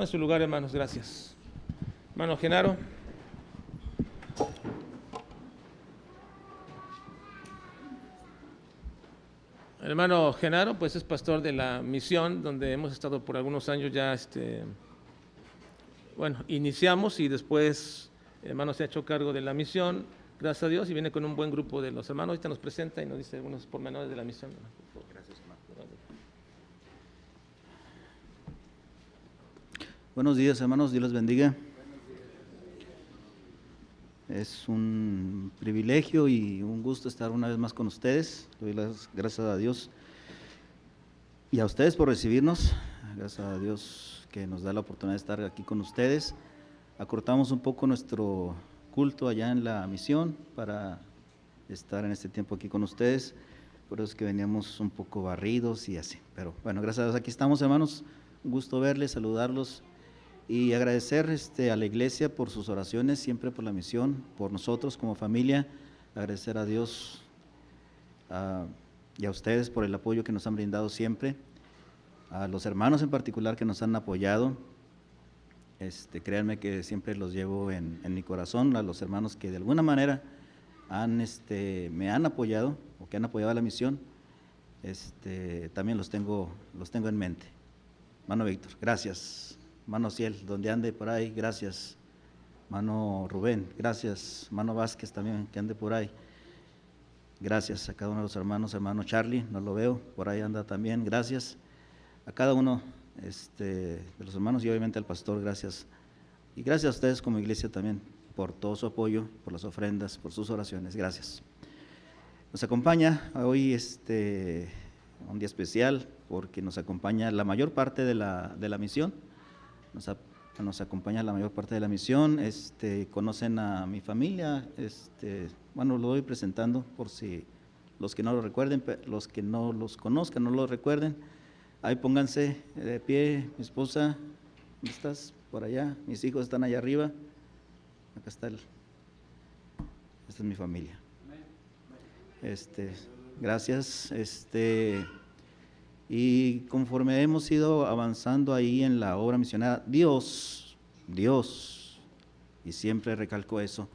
En su lugar, hermanos, gracias. Hermano Genaro. El hermano Genaro, pues es pastor de la misión, donde hemos estado por algunos años ya, iniciamos y después el hermano se ha hecho cargo de la misión, gracias a Dios, y viene con un buen grupo de los hermanos. Ahorita nos presenta y nos dice algunos pormenores de la misión. Gracias, hermano. Buenos días, hermanos, Dios los bendiga. Es un privilegio y un gusto estar una vez más con ustedes. Doy las gracias a Dios y a ustedes por recibirnos. Gracias a Dios que nos da la oportunidad de estar aquí con ustedes. Acortamos un poco nuestro culto allá en la misión para estar en este tiempo aquí con ustedes. Por eso es que veníamos un poco barridos y así. Pero bueno, gracias a Dios aquí estamos, hermanos. Un gusto verles, saludarlos. Y agradecer a la iglesia por sus oraciones, siempre por la misión, por nosotros como familia. Agradecer a Dios y a ustedes por el apoyo que nos han brindado siempre. A los hermanos en particular que nos han apoyado. Créanme que siempre los llevo en mi corazón. A los hermanos que de alguna manera me han apoyado o que han apoyado a la misión, también los tengo en mente. Hermano Víctor, gracias. Mano Ciel, donde ande por ahí, gracias. Mano Rubén, gracias. Mano Vázquez también, que ande por ahí. Gracias a cada uno de los hermanos. Hermano Charlie, no lo veo, por ahí anda también, gracias. A cada uno de los hermanos y obviamente al pastor, gracias. Y gracias a ustedes como iglesia también por todo su apoyo, por las ofrendas, por sus oraciones, gracias. Nos acompaña hoy un día especial porque nos acompaña la mayor parte de la misión. Nos acompaña la mayor parte de la misión. Conocen a mi familia, lo voy presentando por si los que no lo recuerden, los que no los conozcan, no lo recuerden. Ahí pónganse de pie. Mi esposa, ¿dónde estás? Por allá. Mis hijos están allá arriba. Acá está esta es mi familia. Gracias. Y conforme hemos ido avanzando ahí en la obra misionera, Dios, y siempre recalco eso,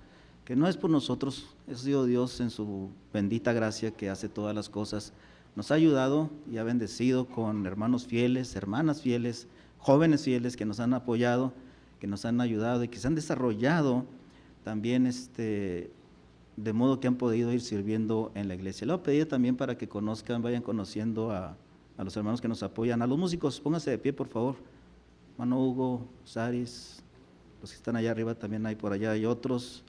que no es por nosotros, ha sido Dios en su bendita gracia que hace todas las cosas. Nos ha ayudado y ha bendecido con hermanos fieles, hermanas fieles, jóvenes fieles que nos han apoyado, que nos han ayudado y que se han desarrollado también de modo que han podido ir sirviendo en la iglesia. Le voy a pedir también para que conozcan, vayan conociendo a los hermanos que nos apoyan, a los músicos, pónganse de pie por favor. Hermano Hugo, Saris, los que están allá arriba también hay, por allá hay otros.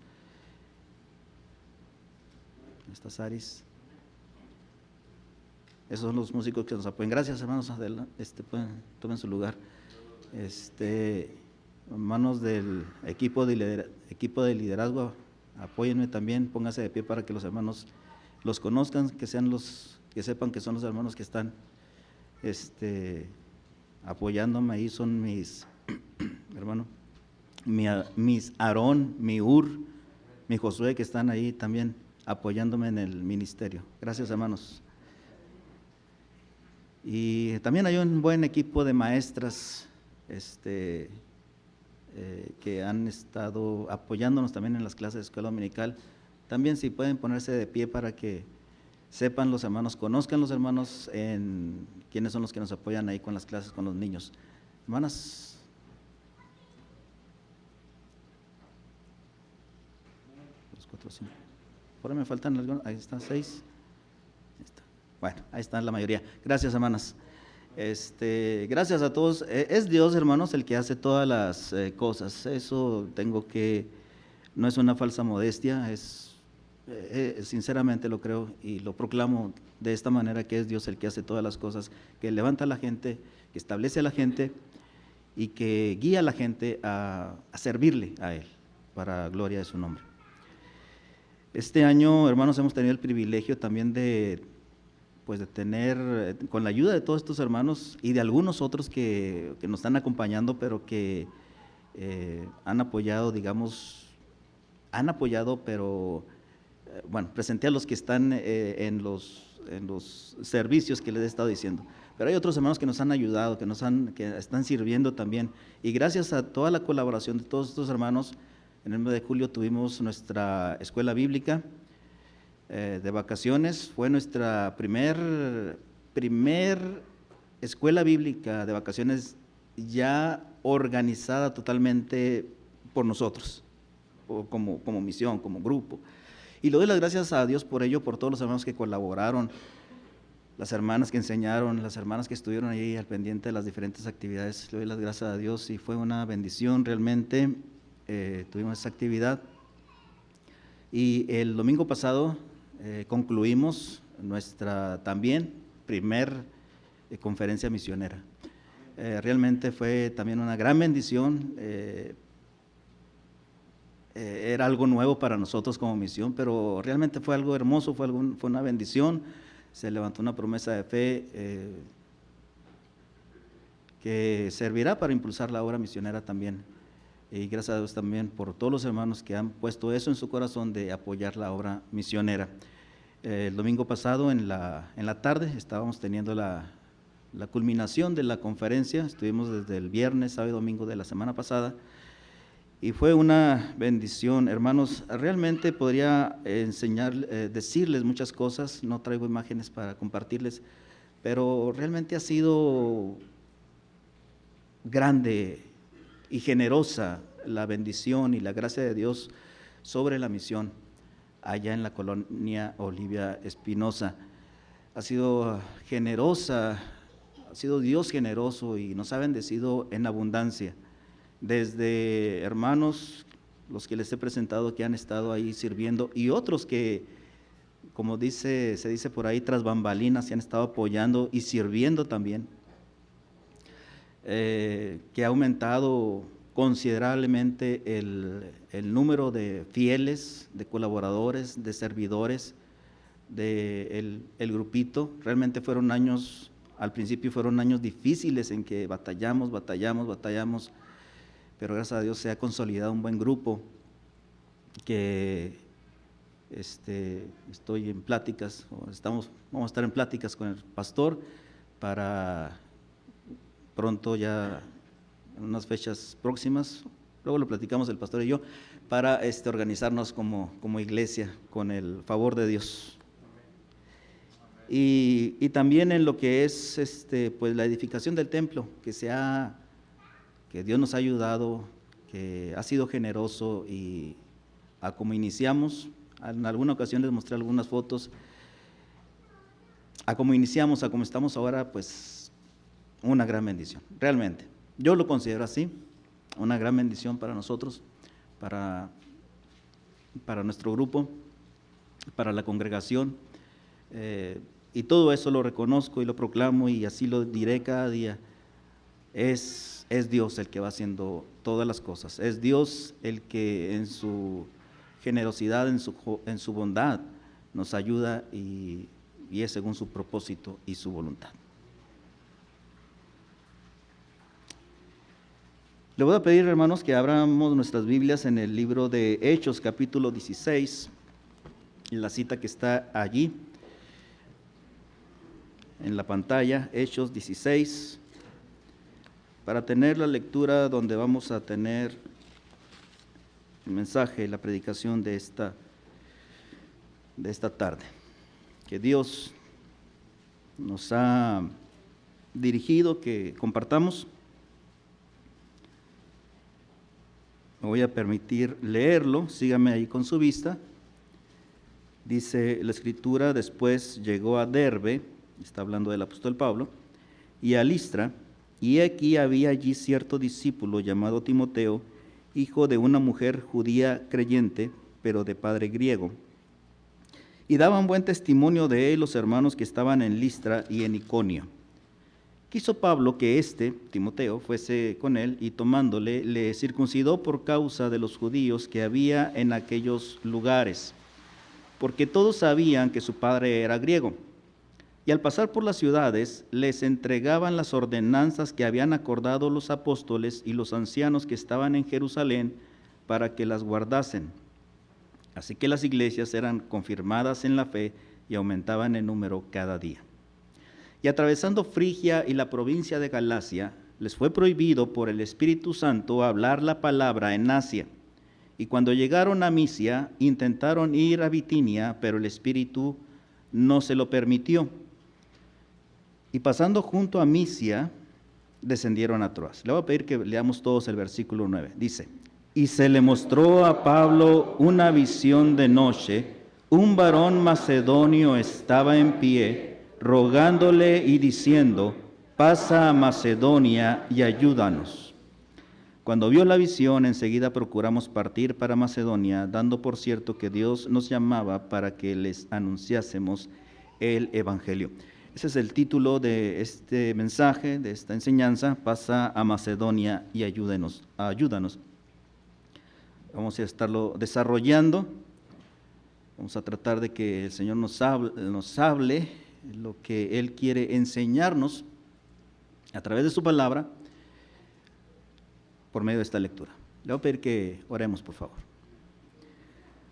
¿Dónde está Saris? Esos son los músicos que nos apoyan. Gracias, hermanos, tomen su lugar. Hermanos del equipo de liderazgo, apóyenme también, pónganse de pie para que los hermanos los conozcan, que sepan que son los hermanos que están apoyándome. Ahí son mis hermanos, mis Aarón, mi Ur, mi Josué, que están ahí también apoyándome en el ministerio. Gracias, hermanos. Y también hay un buen equipo de maestras que han estado apoyándonos también en las clases de escuela dominical. También si pueden ponerse de pie para que sepan los hermanos, conozcan los hermanos en quiénes son los que nos apoyan ahí con las clases con los niños. Hermanas. Los 4, 5. Por ahí me faltan algunos, ahí están 6. Ahí está. Bueno, ahí están la mayoría. Gracias, hermanas. Gracias a todos. Es Dios, hermanos, el que hace todas las cosas. Eso no es una falsa modestia, sinceramente lo creo y lo proclamo de esta manera, que es Dios el que hace todas las cosas, que levanta a la gente, que establece a la gente y que guía a la gente a servirle a Él, para gloria de su nombre. Este año, hermanos, hemos tenido el privilegio también de tener, con la ayuda de todos estos hermanos y de algunos otros que nos están acompañando, pero que han apoyado, pero presenté a los que están en los en los servicios que les he estado diciendo. Pero hay otros hermanos que nos han ayudado, que están sirviendo también. Y gracias a toda la colaboración de todos estos hermanos, en el mes de julio tuvimos nuestra escuela bíblica de vacaciones. Fue nuestra primer escuela bíblica de vacaciones ya organizada totalmente por nosotros, como misión, como grupo. Y le doy las gracias a Dios por ello, por todos los hermanos que colaboraron, las hermanas que enseñaron, las hermanas que estuvieron ahí al pendiente de las diferentes actividades. Le doy las gracias a Dios y fue una bendición realmente. Tuvimos esa actividad. Y el domingo pasado concluimos nuestra también primer conferencia misionera. Realmente fue también una gran bendición. Era algo nuevo para nosotros como misión, pero realmente fue algo hermoso, fue una bendición. Se levantó una promesa de fe que servirá para impulsar la obra misionera también. Y gracias a Dios también por todos los hermanos que han puesto eso en su corazón de apoyar la obra misionera. El domingo pasado en la tarde estábamos teniendo la culminación de la conferencia. Estuvimos desde el viernes, sábado y domingo de la semana pasada. Y fue una bendición, hermanos. Realmente podría decirles muchas cosas, no traigo imágenes para compartirles, pero realmente ha sido grande y generosa la bendición y la gracia de Dios sobre la misión allá en la colonia Olivia Espinosa. Ha sido generosa, ha sido Dios generoso y nos ha bendecido en abundancia. Desde hermanos, los que les he presentado que han estado ahí sirviendo, y otros que, como se dice por ahí, tras bambalinas, se han estado apoyando y sirviendo también, que ha aumentado considerablemente el número de fieles, de colaboradores, de servidores, del grupito. Realmente fueron años, al principio fueron años difíciles en que batallamos, pero gracias a Dios se ha consolidado un buen grupo que estoy en pláticas, vamos a estar en pláticas con el pastor para pronto, ya en unas fechas próximas, luego lo platicamos el pastor y yo, para organizarnos como iglesia con el favor de Dios. Y también en lo que es pues la edificación del templo, que Dios nos ha ayudado, que ha sido generoso, y a como iniciamos, en alguna ocasión les mostré algunas fotos, a como iniciamos, a como estamos ahora, pues una gran bendición, realmente. Yo lo considero así, una gran bendición para nosotros, para nuestro grupo, para la congregación, y todo eso lo reconozco y lo proclamo y así lo diré cada día. Es Dios el que va haciendo todas las cosas, es Dios el que en su generosidad, en su bondad nos ayuda y es según su propósito y su voluntad. Le voy a pedir, hermanos, que abramos nuestras Biblias en el libro de Hechos, capítulo 16, en la cita que está allí en la pantalla, Hechos 16, para tener la lectura donde vamos a tener el mensaje, la predicación de esta tarde, que Dios nos ha dirigido que compartamos. Me voy a permitir leerlo, sígame ahí con su vista. Dice la Escritura: después llegó a Derbe, está hablando del apóstol Pablo, y a Listra, y aquí había allí cierto discípulo llamado Timoteo, hijo de una mujer judía creyente, pero de padre griego. Y daban buen testimonio de él los hermanos que estaban en Listra y en Iconio. Quiso Pablo que Timoteo, fuese con él, y tomándole, le circuncidó por causa de los judíos que había en aquellos lugares, porque todos sabían que su padre era griego. Y al pasar por las ciudades, les entregaban las ordenanzas que habían acordado los apóstoles y los ancianos que estaban en Jerusalén para que las guardasen. Así que las iglesias eran confirmadas en la fe y aumentaban en número cada día. Y atravesando Frigia y la provincia de Galacia, les fue prohibido por el Espíritu Santo hablar la palabra en Asia. Y cuando llegaron a Misia, intentaron ir a Bitinia, pero el Espíritu no se lo permitió. Y pasando junto a Misia, descendieron a Troas. Le voy a pedir que leamos todos el versículo 9. Dice: y se le mostró a Pablo una visión de noche. Un varón macedonio estaba en pie, rogándole y diciendo: pasa a Macedonia y ayúdanos. Cuando vio la visión, enseguida procuramos partir para Macedonia, dando por cierto que Dios nos llamaba para que les anunciásemos el Evangelio. Ese es el título de este mensaje, de esta enseñanza: pasa a Macedonia y ayúdanos. Vamos a estarlo desarrollando. Vamos a tratar de que el Señor nos hable lo que Él quiere enseñarnos a través de su palabra por medio de esta lectura. Le voy a pedir que oremos, por favor.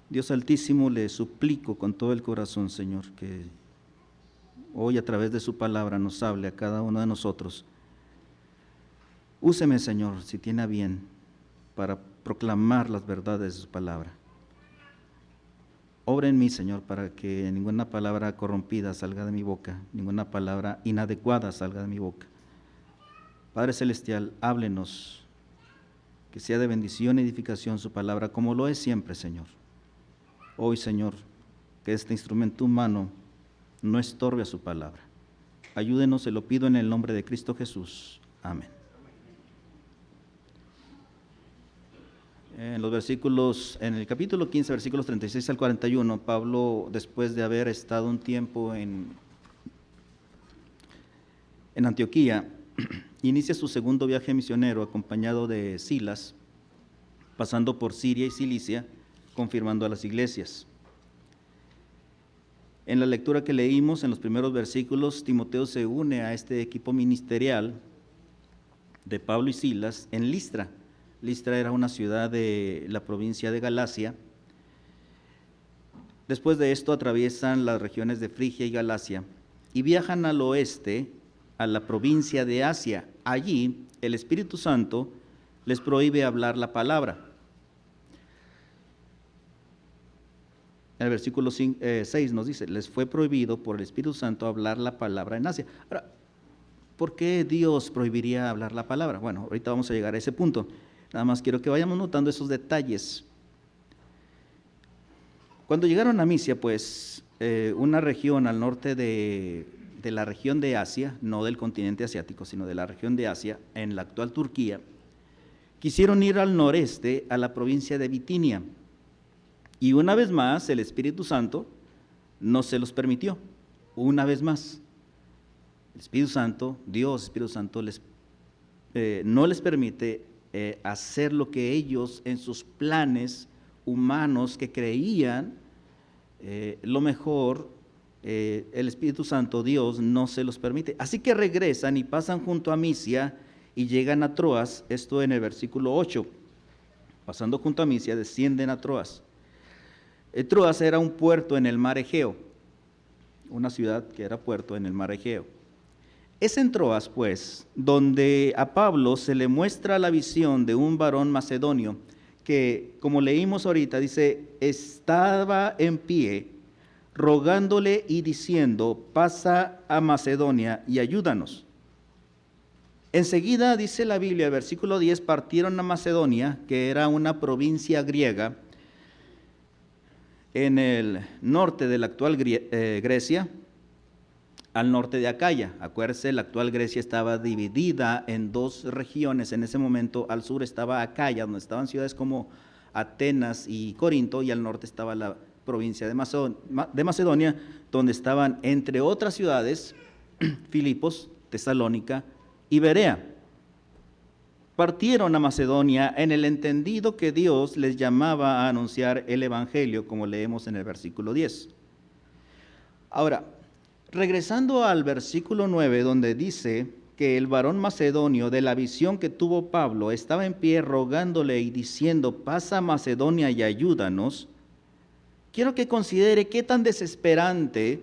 Dios Altísimo, le suplico con todo el corazón, Señor, que hoy a través de su palabra nos hable a cada uno de nosotros. Úseme, Señor, si tiene a bien, para proclamar las verdades de su palabra. Obra en mí, Señor, para que ninguna palabra corrompida salga de mi boca, ninguna palabra inadecuada salga de mi boca. Padre Celestial, háblenos, que sea de bendición y edificación su palabra, como lo es siempre, Señor. Hoy, Señor, que este instrumento humano no estorbe a su palabra. Ayúdenos, se lo pido en el nombre de Cristo Jesús. Amén. En el capítulo 15, versículos 36 al 41, Pablo, después de haber estado un tiempo en Antioquía, inicia su segundo viaje misionero acompañado de Silas, pasando por Siria y Cilicia, confirmando a las iglesias. En la lectura que leímos en los primeros versículos, Timoteo se une a este equipo ministerial de Pablo y Silas en Listra. Listra era una ciudad de la provincia de Galacia. Después de esto atraviesan las regiones de Frigia y Galacia y viajan al oeste, a la provincia de Asia. Allí el Espíritu Santo les prohíbe hablar la palabra. En el versículo 6 nos dice: les fue prohibido por el Espíritu Santo hablar la palabra en Asia. Ahora, ¿por qué Dios prohibiría hablar la palabra? Bueno, ahorita vamos a llegar a ese punto. Nada más quiero que vayamos notando esos detalles. Cuando llegaron a Misia, pues, una región al norte de la región de Asia, no del continente asiático, sino de la región de Asia, en la actual Turquía, quisieron ir al noreste, a la provincia de Bitinia. Y una vez más, el Espíritu Santo no se los permitió. Una vez más, el Espíritu Santo, Dios, Espíritu Santo, no les permite hacer lo que ellos en sus planes humanos que creían lo mejor, el Espíritu Santo, Dios, no se los permite. Así que regresan y pasan junto a Misia y llegan a Troas, esto en el versículo 8. Pasando junto a Misia, descienden a Troas. Troas era un puerto en el mar Egeo, una ciudad que era puerto en el mar Egeo. Es en Troas, pues, donde a Pablo se le muestra la visión de un varón macedonio que, como leímos ahorita, dice, estaba en pie, rogándole y diciendo: pasa a Macedonia y ayúdanos. Enseguida, dice la Biblia, el versículo 10, partieron a Macedonia, que era una provincia griega, en el norte de la actual Grecia, al norte de Acaya. Acuérdense, la actual Grecia estaba dividida en dos regiones. En ese momento, al sur estaba Acaya, donde estaban ciudades como Atenas y Corinto, y al norte estaba la provincia de Macedonia, donde estaban, entre otras ciudades, Filipos, Tesalónica y Berea. Partieron a Macedonia en el entendido que Dios les llamaba a anunciar el Evangelio, como leemos en el versículo 10. Ahora, regresando al versículo 9, donde dice que el varón macedonio, de la visión que tuvo Pablo, estaba en pie rogándole y diciendo: pasa a Macedonia y ayúdanos. quiero que considere qué tan desesperante,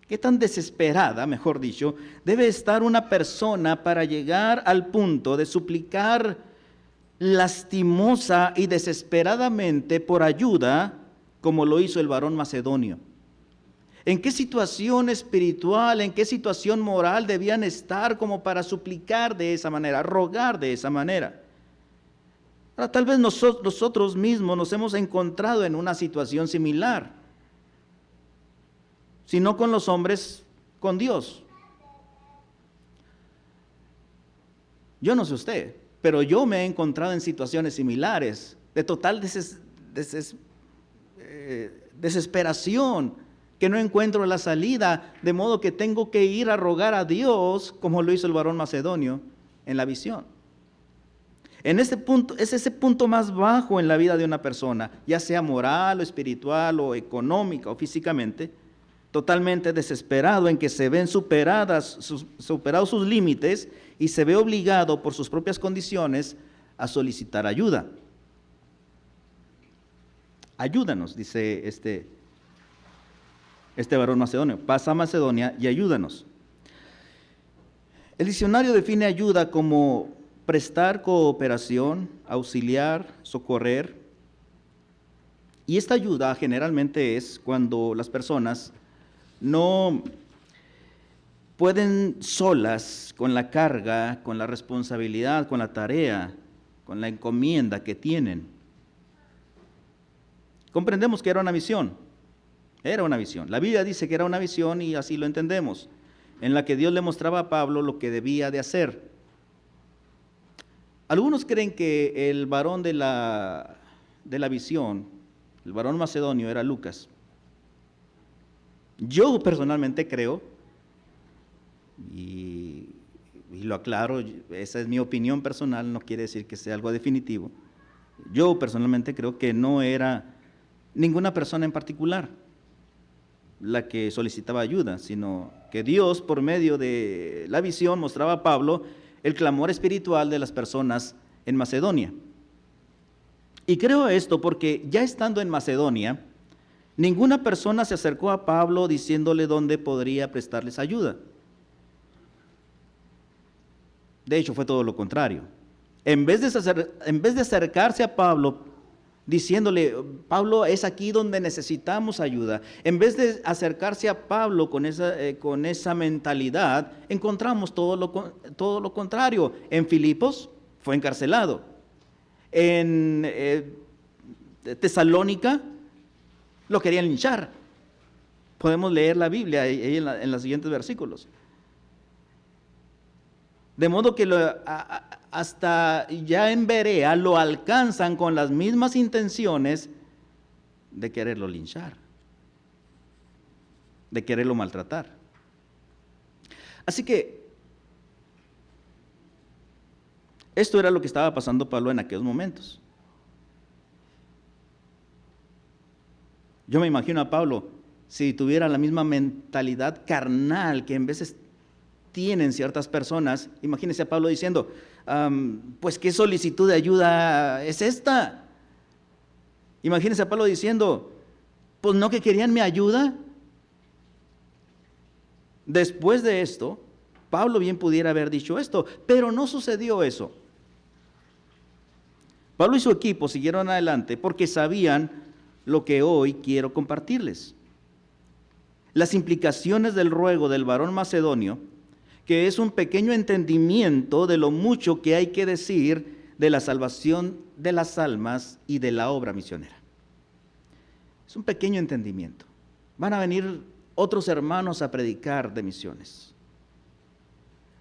qué tan desesperada, mejor dicho, debe estar una persona para llegar al punto de suplicar lastimosa y desesperadamente por ayuda, como lo hizo el varón macedonio. ¿En qué situación espiritual, en qué situación moral debían estar como para suplicar de esa manera, rogar de esa manera? Ahora, tal vez nosotros mismos nos hemos encontrado en una situación similar, si no con los hombres, con Dios. Yo no sé usted, pero yo me he encontrado en situaciones similares, de total desesperación, que no encuentro la salida, de modo que tengo que ir a rogar a Dios, como lo hizo el varón macedonio en la visión. En ese punto, es ese punto más bajo en la vida de una persona, ya sea moral o espiritual o económica o físicamente, totalmente desesperado, en que se ven superados sus límites y se ve obligado por sus propias condiciones a solicitar ayuda. Ayúdanos, dice este varón macedonio, pasa a Macedonia y ayúdanos. El diccionario define ayuda como prestar cooperación, auxiliar, socorrer. Y esta ayuda generalmente es cuando las personas no pueden solas con la carga, con la responsabilidad, con la tarea, con la encomienda que tienen. Comprendemos que era una visión. Era una visión. La Biblia dice que era una visión y así lo entendemos, en la que Dios le mostraba a Pablo lo que debía de hacer. Algunos creen que el varón de la visión, el varón macedonio, era Lucas. Yo personalmente creo, y lo aclaro, esa es mi opinión personal, no quiere decir que sea algo definitivo. Yo personalmente creo que no era ninguna persona en particular la que solicitaba ayuda, sino que Dios, por medio de la visión, mostraba a Pablo el clamor espiritual de las personas en Macedonia. Y creo esto porque ya estando en Macedonia, ninguna persona se acercó a Pablo diciéndole dónde podría prestarles ayuda. De hecho, fue todo lo contrario. En vez de acercarse a Pablo diciéndole, Pablo, es aquí donde necesitamos ayuda, en vez de acercarse a Pablo con esa mentalidad, encontramos todo lo contrario. En Filipos fue encarcelado. En Tesalónica lo querían linchar. Podemos leer la Biblia ahí en los siguientes versículos. De modo que hasta ya en Berea lo alcanzan con las mismas intenciones de quererlo linchar, de quererlo maltratar. Así que esto era lo que estaba pasando Pablo en aquellos momentos. Yo me imagino a Pablo, si tuviera la misma mentalidad carnal que en veces tienen ciertas personas, imagínense a Pablo diciendo, pues qué solicitud de ayuda es esta. Imagínense a Pablo diciendo, pues no que querían mi ayuda. Después de esto, Pablo bien pudiera haber dicho esto, pero no sucedió eso. Pablo y su equipo siguieron adelante porque sabían lo que hoy quiero compartirles. Las implicaciones del ruego del varón macedonio, que es un pequeño entendimiento de lo mucho que hay que decir de la salvación de las almas y de la obra misionera. Es un pequeño entendimiento. Van a venir otros hermanos a predicar de misiones.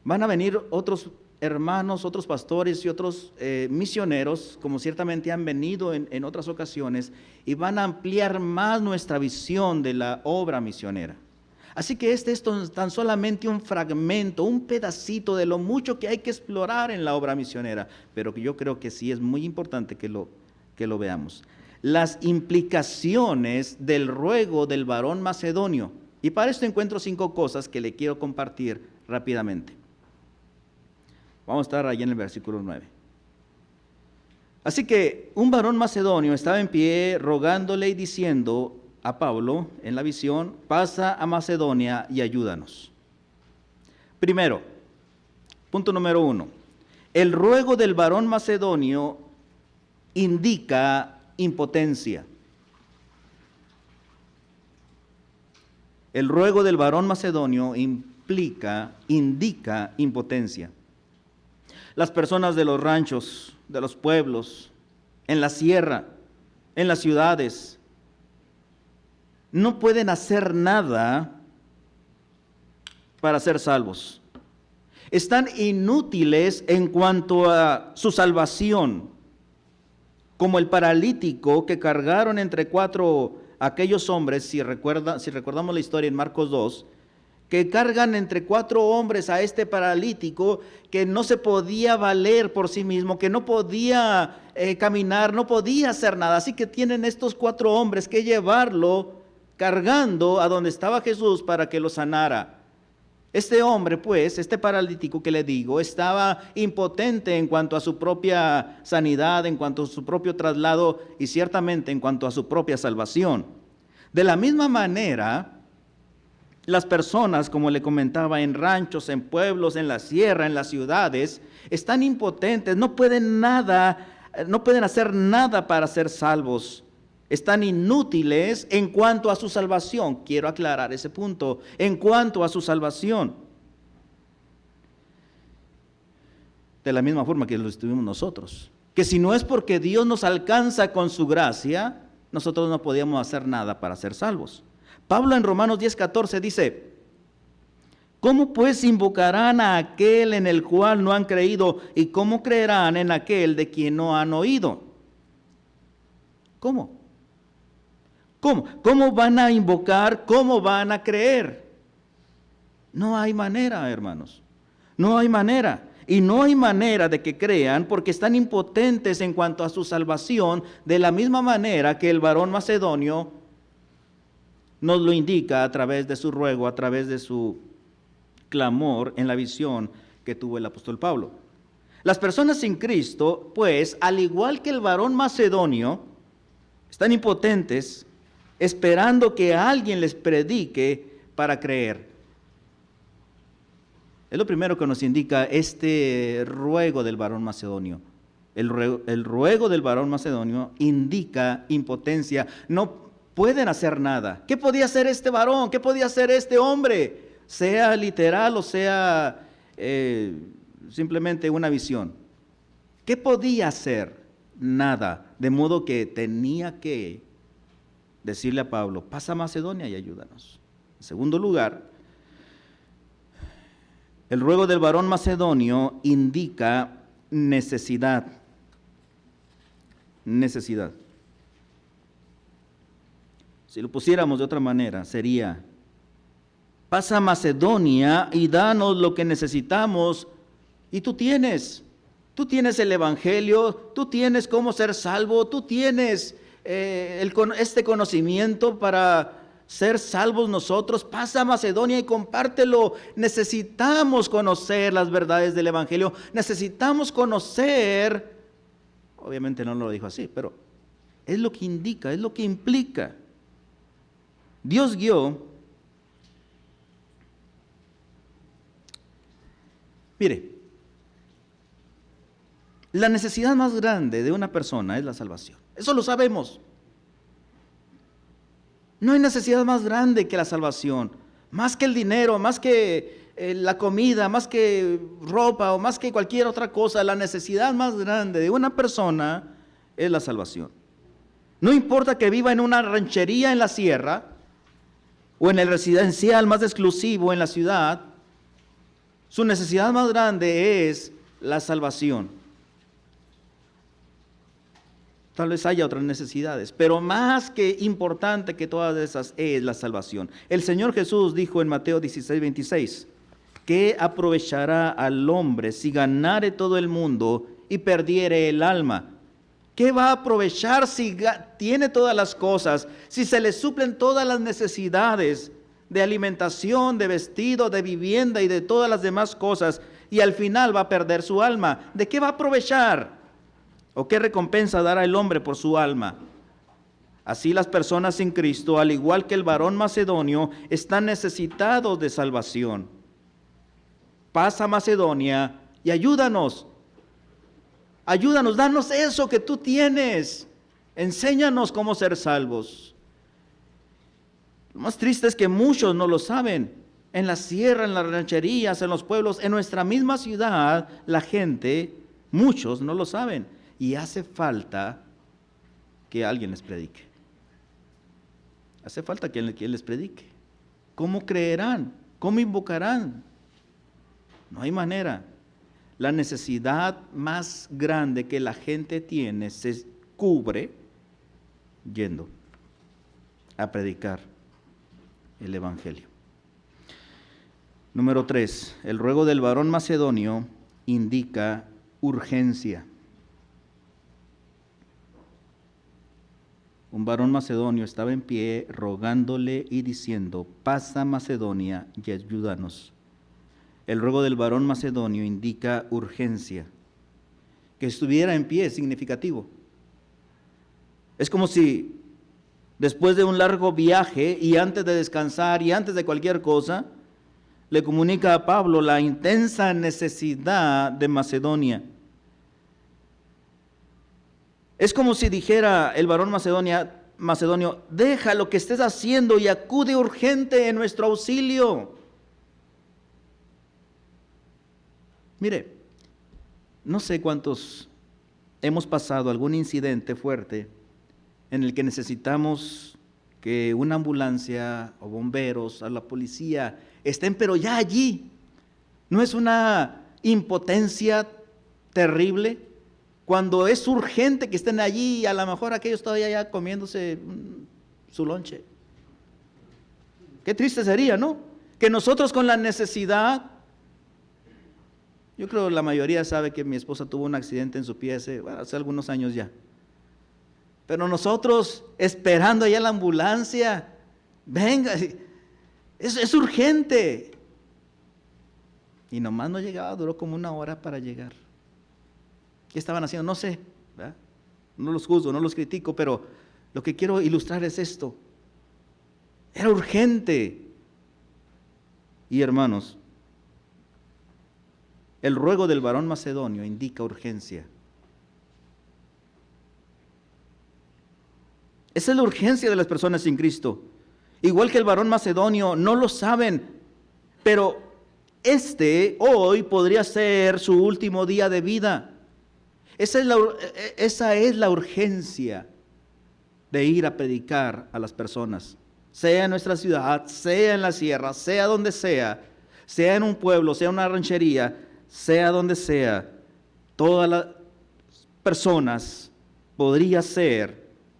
Van a venir otros hermanos, otros pastores y otros misioneros, como ciertamente han venido en otras ocasiones, y van a ampliar más nuestra visión de la obra misionera. Así que este es tan solamente un fragmento, un pedacito de lo mucho que hay que explorar en la obra misionera, pero que yo creo que sí es muy importante que lo veamos. Las implicaciones del ruego del varón macedonio. Y para esto encuentro 5 cosas que le quiero compartir rápidamente. Vamos a estar allí en el versículo 9. Así que un varón macedonio estaba en pie rogándole y diciendo, a Pablo en la visión: pasa a Macedonia y ayúdanos. Primero, punto número 1, el ruego del varón macedonio indica impotencia. El ruego del varón macedonio indica impotencia. Las personas de los ranchos, de los pueblos, en la sierra, en las ciudades, no pueden hacer nada para ser salvos. Están inútiles en cuanto a su salvación, como el paralítico que cargaron entre 4 aquellos hombres, si recordamos la historia en Marcos 2, que cargan entre 4 hombres a este paralítico que no se podía valer por sí mismo, que no podía caminar, no podía hacer nada. Así que tienen estos 4 hombres que llevarlo cargando a donde estaba Jesús para que lo sanara. Este hombre, pues, este paralítico que le digo, estaba impotente en cuanto a su propia sanidad, en cuanto a su propio traslado y ciertamente en cuanto a su propia salvación. De la misma manera, las personas, como le comentaba, en ranchos, en pueblos, en la sierra, en las ciudades, están impotentes, no pueden hacer nada para ser salvos. Están inútiles en cuanto a su salvación. Quiero aclarar ese punto. En cuanto a su salvación. De la misma forma que lo estuvimos nosotros. Que si no es porque Dios nos alcanza con su gracia, nosotros no podíamos hacer nada para ser salvos. Pablo en Romanos 10:14 dice: ¿cómo pues invocarán a aquel en el cual no han creído? ¿Y cómo creerán en aquel de quien no han oído? ¿Cómo? ¿Cómo van a invocar? ¿Cómo van a creer? No hay manera, hermanos. No hay manera. Y no hay manera de que crean porque están impotentes en cuanto a su salvación, de la misma manera que el varón macedonio nos lo indica a través de su ruego, a través de su clamor en la visión que tuvo el apóstol Pablo. Las personas sin Cristo, pues, al igual que el varón macedonio, están impotentes, esperando que alguien les predique para creer. Es lo primero que nos indica este ruego del varón macedonio. El ruego del varón macedonio indica impotencia. No pueden hacer nada. ¿Qué podía hacer este varón? ¿Qué podía hacer este hombre? Sea literal o sea simplemente una visión. ¿Qué podía hacer? Nada. De modo que tenía que decirle a Pablo: pasa a Macedonia y ayúdanos. En segundo lugar, el ruego del varón macedonio indica necesidad. Necesidad. Si lo pusiéramos de otra manera, sería: pasa a Macedonia y danos lo que necesitamos. Y tú tienes el evangelio, tú tienes cómo ser salvo, tú tienes este conocimiento para ser salvos nosotros. Pasa a Macedonia y compártelo. Necesitamos conocer las verdades del evangelio, necesitamos conocer, obviamente no lo dijo así, pero es lo que indica, es lo que implica. Dios guió. Mire, la necesidad más grande de una persona es la salvación. Eso lo sabemos. No hay necesidad más grande que la salvación, más que el dinero, más que la comida, más que ropa o más que cualquier otra cosa. La necesidad más grande de una persona es la salvación. No importa que viva en una ranchería en la sierra o en el residencial más exclusivo en la ciudad, su necesidad más grande es la salvación. Tal vez haya otras necesidades, pero más que importante que todas esas es la salvación. El Señor Jesús dijo en Mateo 16:26, ¿qué aprovechará al hombre si ganare todo el mundo y perdiere el alma? ¿Qué va a aprovechar si tiene todas las cosas, si se le suplen todas las necesidades de alimentación, de vestido, de vivienda y de todas las demás cosas, y al final va a perder su alma? ¿De qué va a aprovechar? ¿O qué recompensa dará el hombre por su alma? Así las personas sin Cristo, al igual que el varón macedonio, están necesitados de salvación. Pasa a Macedonia y ayúdanos. Ayúdanos, danos eso que tú tienes. Enséñanos cómo ser salvos. Lo más triste es que muchos no lo saben. En la sierra, en las rancherías, en los pueblos, en nuestra misma ciudad, la gente, muchos no lo saben. Y hace falta que alguien les predique. Hace falta que alguien les predique. ¿Cómo creerán? ¿Cómo invocarán? No hay manera. La necesidad más grande que la gente tiene se cubre yendo a predicar el Evangelio. Número 3, el ruego del varón macedonio indica urgencia. Un varón macedonio estaba en pie rogándole y diciendo: pasa Macedonia y ayúdanos. El ruego del varón macedonio indica urgencia. Que estuviera en pie es significativo. Es como si después de un largo viaje y antes de descansar y antes de cualquier cosa, le comunica a Pablo la intensa necesidad de Macedonia. Es como si dijera el varón macedonio: deja lo que estés haciendo y acude urgente en nuestro auxilio. Mire, no sé cuántos hemos pasado algún incidente fuerte en el que necesitamos que una ambulancia o bomberos o la policía estén pero ya allí. ¿No es una impotencia terrible? Cuando es urgente que estén allí y a lo mejor aquellos todavía ya comiéndose su lonche. Qué triste sería, ¿no? Que nosotros con la necesidad. Yo creo que la mayoría sabe que mi esposa tuvo un accidente en su pie hace algunos años ya. Pero nosotros esperando allá la ambulancia, venga, es urgente. Y nomás no llegaba, duró como 1 hora para llegar. ¿Qué estaban haciendo? No sé, ¿verdad? No los juzgo, no los critico, pero lo que quiero ilustrar es esto. Era urgente. Y hermanos, el ruego del varón macedonio indica urgencia. Esa es la urgencia de las personas sin Cristo. Igual que el varón macedonio, no lo saben, pero hoy podría ser su último día de vida. Esa es la urgencia de ir a predicar a las personas, sea en nuestra ciudad, sea en la sierra, sea donde sea en un pueblo, sea en una ranchería, sea donde sea. Todas las personas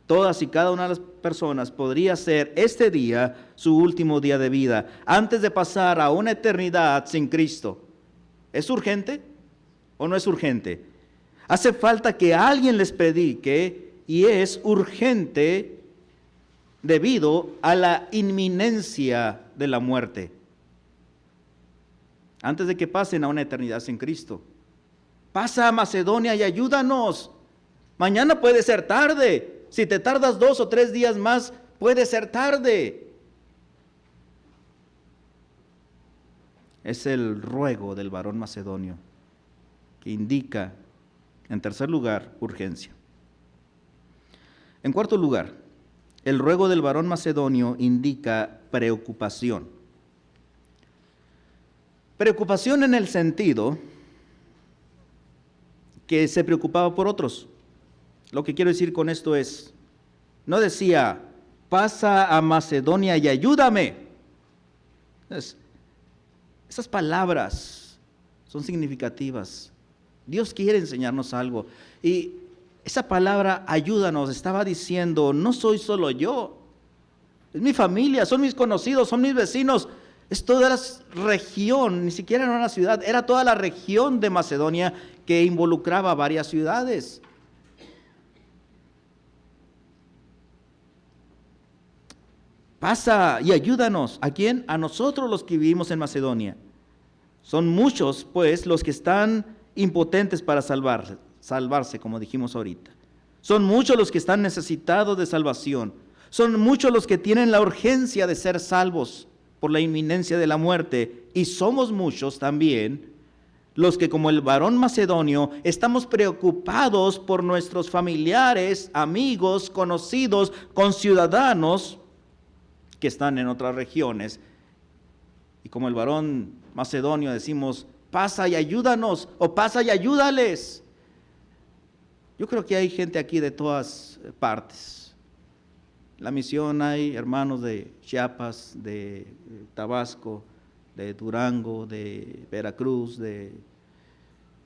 todas y cada una de las personas podría ser este día su último día de vida, antes de pasar a una eternidad sin Cristo. ¿Es urgente o no es urgente? Hace falta que alguien les predique y es urgente debido a la inminencia de la muerte. Antes de que pasen a una eternidad sin Cristo. Pasa a Macedonia y ayúdanos. Mañana puede ser tarde. Si te tardas 2 o 3 días más, puede ser tarde. Es el ruego del varón macedonio que indica, en tercer lugar, urgencia. En cuarto lugar, el ruego del varón macedonio indica preocupación. Preocupación en el sentido que se preocupaba por otros. Lo que quiero decir con esto es, no decía, pasa a Macedonia y ayúdame. Esas palabras son significativas. Dios quiere enseñarnos algo. Y esa palabra, ayúdanos, estaba diciendo, no soy solo yo. Es mi familia, son mis conocidos, son mis vecinos. Es toda la región, ni siquiera era una ciudad, era toda la región de Macedonia que involucraba varias ciudades. Pasa y ayúdanos. ¿A quién? A nosotros los que vivimos en Macedonia. Son muchos, pues, los que están impotentes para salvarse, como dijimos ahorita. Son muchos los que están necesitados de salvación. Son muchos los que tienen la urgencia de ser salvos por la inminencia de la muerte. Y somos muchos también los que, como el varón macedonio, estamos preocupados por nuestros familiares, amigos, conocidos, conciudadanos que están en otras regiones. Y como el varón macedonio decimos, pasa y ayúdanos, o pasa y ayúdales. Yo creo que hay gente aquí de todas partes. En la misión hay hermanos de Chiapas, de Tabasco, de Durango, de Veracruz,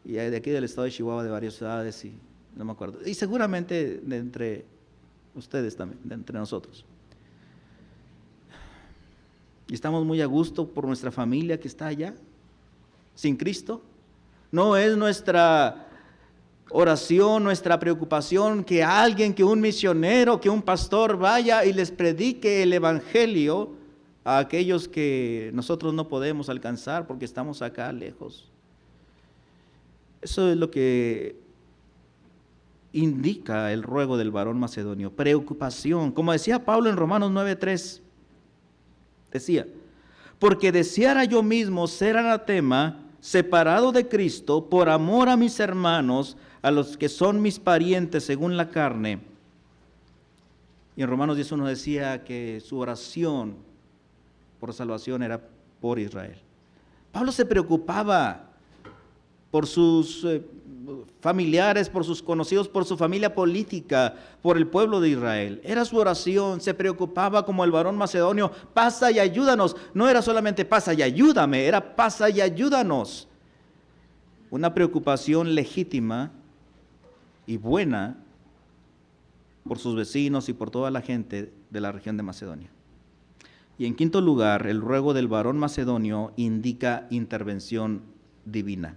y de aquí del estado de Chihuahua, de varias ciudades, y no me acuerdo. Y seguramente de entre ustedes también, de entre nosotros. Y estamos muy a gusto por nuestra familia que está allá, sin Cristo. No es nuestra oración, nuestra preocupación que alguien, que un misionero, que un pastor vaya y les predique el evangelio a aquellos que nosotros no podemos alcanzar porque estamos acá lejos. Eso es lo que indica el ruego del varón macedonio, preocupación. Como decía Pablo en Romanos 9:3, decía, porque deseara yo mismo ser anatema, separado de Cristo, por amor a mis hermanos, a los que son mis parientes según la carne. Y en Romanos 10:1 decía que su oración por salvación era por Israel. Pablo se preocupaba por sus familiares, por sus conocidos, por su familia política, por el pueblo de Israel. Era su oración, se preocupaba como el varón macedonio, pasa y ayúdanos. No era solamente pasa y ayúdame, era pasa y ayúdanos. Una preocupación legítima y buena por sus vecinos y por toda la gente de la región de Macedonia. Y en quinto lugar, el ruego del varón macedonio indica intervención divina.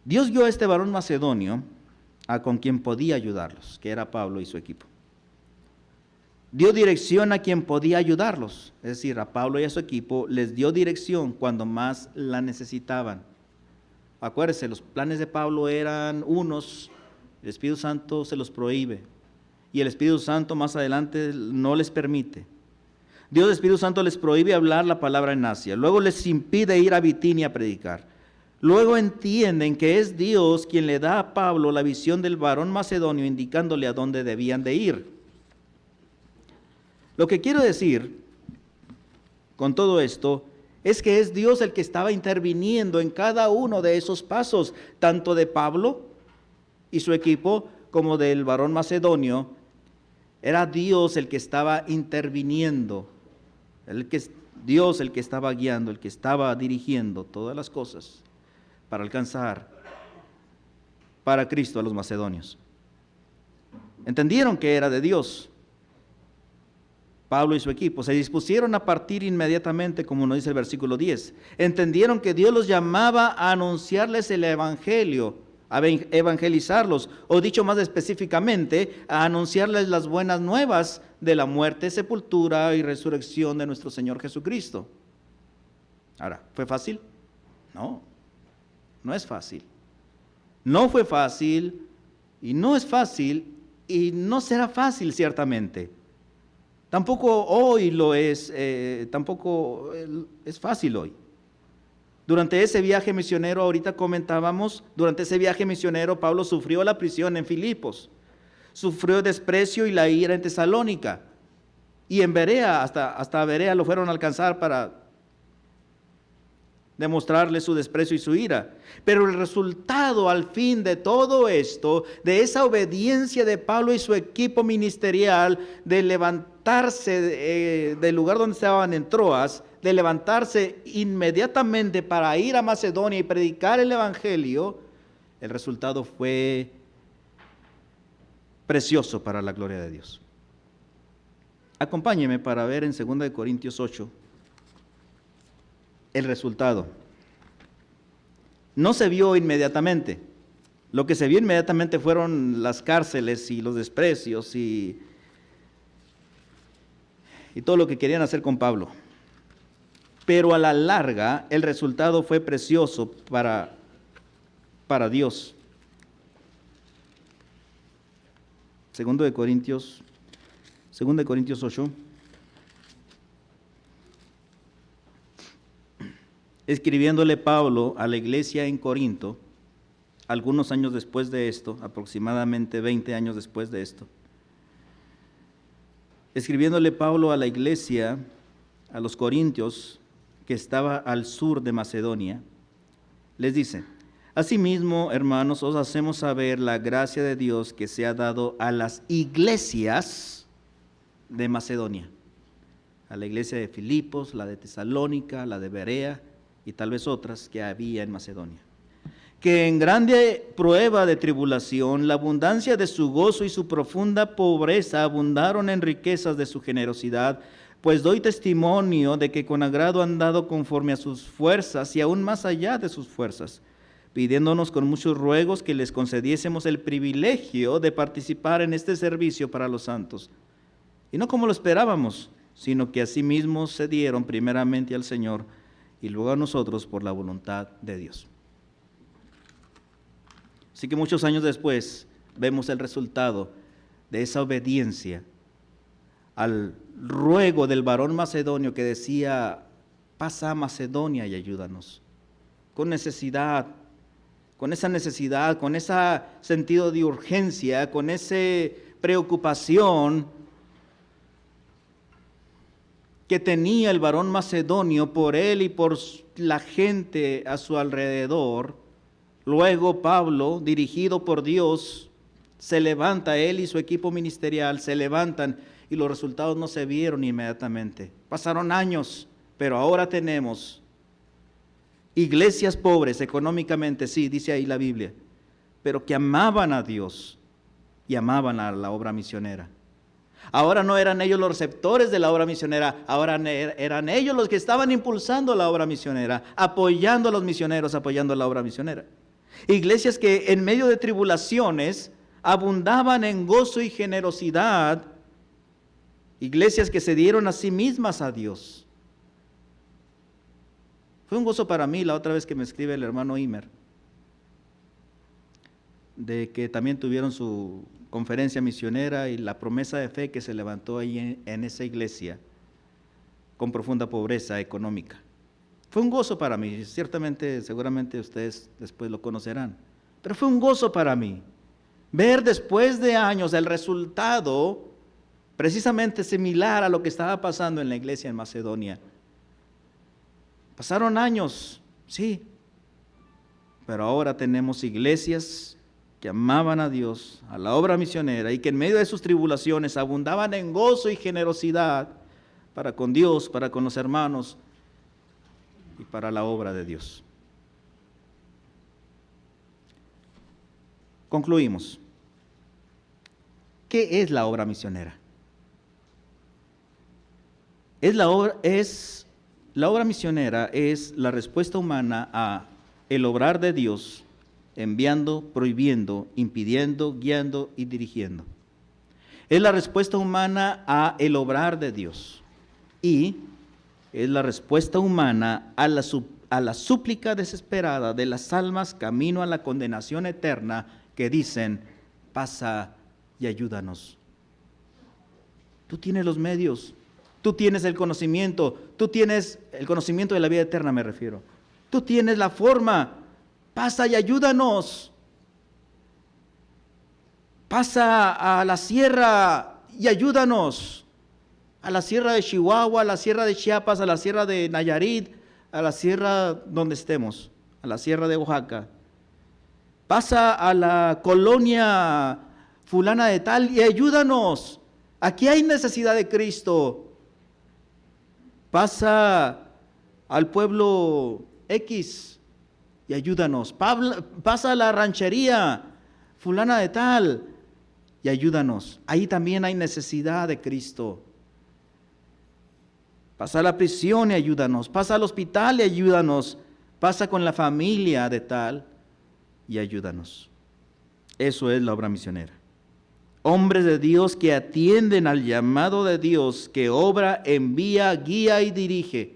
Dios dio a este varón macedonio a con quien podía ayudarlos, que era Pablo y su equipo. Dio dirección a quien podía ayudarlos, es decir, a Pablo y a su equipo les dio dirección cuando más la necesitaban. Acuérdense, los planes de Pablo eran unos, el Espíritu Santo se los prohíbe y el Espíritu Santo más adelante no les permite. Dios, el Espíritu Santo les prohíbe hablar la palabra en Asia, luego les impide ir a Bitinia a predicar. Luego entienden que es Dios quien le da a Pablo la visión del varón macedonio indicándole a dónde debían de ir. Lo que quiero decir con todo esto es que es Dios el que estaba interviniendo en cada uno de esos pasos, tanto de Pablo y su equipo como del varón macedonio. Era Dios el que estaba interviniendo, Dios el que estaba guiando, el que estaba dirigiendo todas las cosas para alcanzar para Cristo a los macedonios. Entendieron que era de Dios. Pablo y su equipo se dispusieron a partir inmediatamente, como nos dice el versículo 10. Entendieron que Dios los llamaba a anunciarles el evangelio, a evangelizarlos, o dicho más específicamente, a anunciarles las buenas nuevas de la muerte, sepultura y resurrección de nuestro Señor Jesucristo. Ahora, ¿fue fácil? No, no es fácil. No fue fácil y no es fácil y no será fácil ciertamente. Tampoco hoy lo es, tampoco es fácil hoy. Durante ese viaje misionero, ahorita comentábamos, durante ese viaje misionero Pablo sufrió la prisión en Filipos, sufrió el desprecio y la ira en Tesalónica, y en Berea, hasta Berea lo fueron a alcanzar para demostrarle su desprecio y su ira. Pero el resultado al fin de todo esto, de esa obediencia de Pablo y su equipo ministerial, de levantarse del lugar donde estaban en Troas, de levantarse inmediatamente para ir a Macedonia y predicar el evangelio, el resultado fue precioso para la gloria de Dios. Acompáñeme para ver en 2 Corintios 8 el resultado. No se vio inmediatamente. Lo que se vio inmediatamente fueron las cárceles y los desprecios y todo lo que querían hacer con Pablo. Pero a la larga el resultado fue precioso para Dios. 2 de Corintios 8. Escribiéndole Pablo a la iglesia en Corinto, algunos años después de esto, aproximadamente 20 años después de esto, escribiéndole Pablo a la iglesia, a los corintios, que estaba al sur de Macedonia, les dice: asimismo, hermanos, os hacemos saber la gracia de Dios que se ha dado a las iglesias de Macedonia, a la iglesia de Filipos, la de Tesalónica, la de Berea y tal vez otras que había en Macedonia, que en grande prueba de tribulación, la abundancia de su gozo y su profunda pobreza abundaron en riquezas de su generosidad, pues doy testimonio de que con agrado han dado conforme a sus fuerzas y aún más allá de sus fuerzas, pidiéndonos con muchos ruegos que les concediésemos el privilegio de participar en este servicio para los santos. Y no como lo esperábamos, sino que asimismo se dieron primeramente al Señor y luego a nosotros por la voluntad de Dios. Así que muchos años después vemos el resultado de esa obediencia al ruego del varón macedonio que decía: pasa a Macedonia y ayúdanos, con necesidad, con esa necesidad, con ese sentido de urgencia, con esa preocupación que tenía el varón macedonio por él y por la gente a su alrededor. Luego Pablo, dirigido por Dios, se levanta, él y su equipo ministerial se levantan, y los resultados no se vieron inmediatamente. Pasaron años, pero ahora tenemos iglesias pobres económicamente, sí, dice ahí la Biblia, pero que amaban a Dios y amaban a la obra misionera. Ahora no eran ellos los receptores de la obra misionera, ahora eran ellos los que estaban impulsando la obra misionera, apoyando a los misioneros, apoyando la obra misionera. Iglesias que en medio de tribulaciones abundaban en gozo y generosidad, iglesias que se dieron a sí mismas a Dios. Fue un gozo para mí la otra vez que me escribe el hermano Imer, de que también tuvieron su conferencia misionera y la promesa de fe que se levantó ahí en esa iglesia con profunda pobreza económica. Fue un gozo para mí, ciertamente, seguramente ustedes después lo conocerán, pero fue un gozo para mí ver después de años el resultado precisamente similar a lo que estaba pasando en la iglesia en Macedonia. Pasaron años, sí, pero ahora tenemos iglesias que amaban a Dios, a la obra misionera, y que en medio de sus tribulaciones abundaban en gozo y generosidad para con Dios, para con los hermanos y para la obra de Dios. Concluimos. ¿Qué es la obra misionera? La obra misionera es la respuesta humana a el obrar de Dios, enviando, prohibiendo, impidiendo, guiando y dirigiendo. Es la respuesta humana a el obrar de Dios y es la respuesta humana a la súplica desesperada de las almas camino a la condenación eterna que dicen: pasa y ayúdanos. Tú tienes los medios, tú tienes el conocimiento de la vida eterna, me refiero. Tú tienes la forma, pasa y ayúdanos. Pasa a la sierra y ayúdanos. A la sierra de Chihuahua, a la sierra de Chiapas, a la sierra de Nayarit, a la sierra donde estemos, a la sierra de Oaxaca. Pasa a la colonia fulana de tal y ayúdanos. Aquí hay necesidad de Cristo. Pasa al pueblo X y ayúdanos. Pasa a la ranchería fulana de tal y ayúdanos. Ahí también hay necesidad de Cristo. Pasa a la prisión y ayúdanos. Pasa al hospital y ayúdanos. Pasa con la familia de tal y ayúdanos. Eso es la obra misionera. Hombres de Dios que atienden al llamado de Dios, que obra, envía, guía y dirige.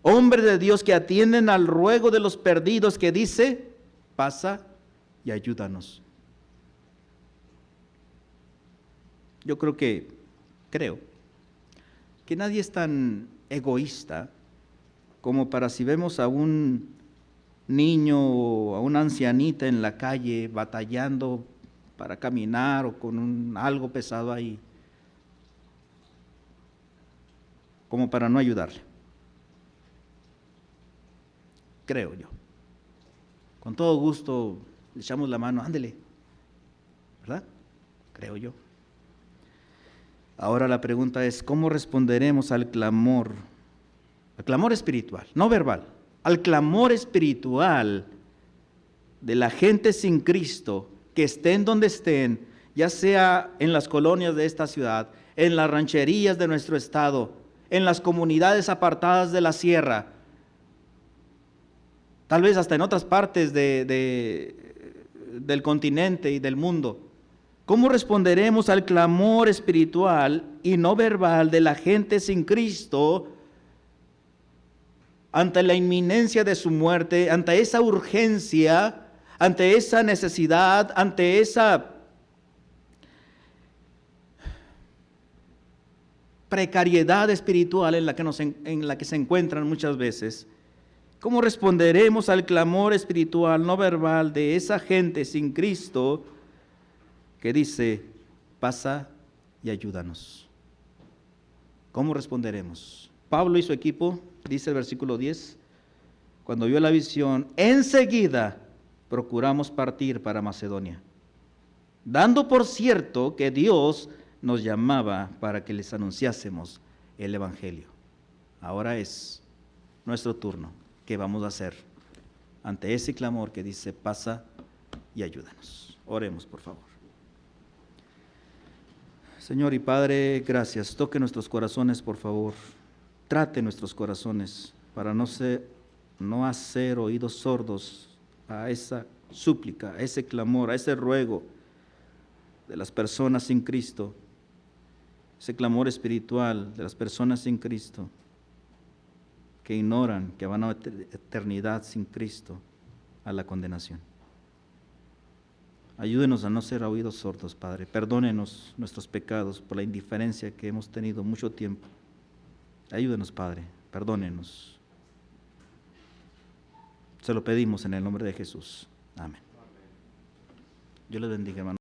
Hombres de Dios que atienden al ruego de los perdidos, que dice: pasa y ayúdanos. Yo creo que nadie es tan egoísta como para, si vemos a un niño o a una ancianita en la calle batallando para caminar o con algo pesado ahí, como para no ayudarle. Creo yo. Con todo gusto le echamos la mano, ándele, ¿verdad? Creo yo. Ahora la pregunta es, ¿cómo responderemos al clamor espiritual, no verbal, al clamor espiritual de la gente sin Cristo, que estén donde estén, ya sea en las colonias de esta ciudad, en las rancherías de nuestro estado, en las comunidades apartadas de la sierra, tal vez hasta en otras partes del continente y del mundo? ¿Cómo responderemos al clamor espiritual y no verbal de la gente sin Cristo ante la inminencia de su muerte, ante esa urgencia, ante esa necesidad, ante esa precariedad espiritual en la que se encuentran muchas veces? ¿Cómo responderemos al clamor espiritual no verbal de esa gente sin Cristo que dice, pasa y ayúdanos? ¿Cómo responderemos? Pablo y su equipo, dice el versículo 10, cuando vio la visión, enseguida procuramos partir para Macedonia, dando por cierto que Dios nos llamaba para que les anunciásemos el Evangelio. Ahora es nuestro turno. ¿Qué vamos a hacer ante ese clamor que dice, pasa y ayúdanos? Oremos, por favor. Señor y Padre, gracias. Toque nuestros corazones, por favor. Trate nuestros corazones para no hacer oídos sordos a esa súplica, a ese clamor, a ese ruego de las personas sin Cristo, ese clamor espiritual de las personas sin Cristo, que ignoran que van a eternidad sin Cristo a la condenación. Ayúdenos a no ser oídos sordos, Padre. Perdónenos nuestros pecados por la indiferencia que hemos tenido mucho tiempo. Ayúdenos, Padre. Perdónenos. Se lo pedimos en el nombre de Jesús. Amén. Dios les bendiga, hermano.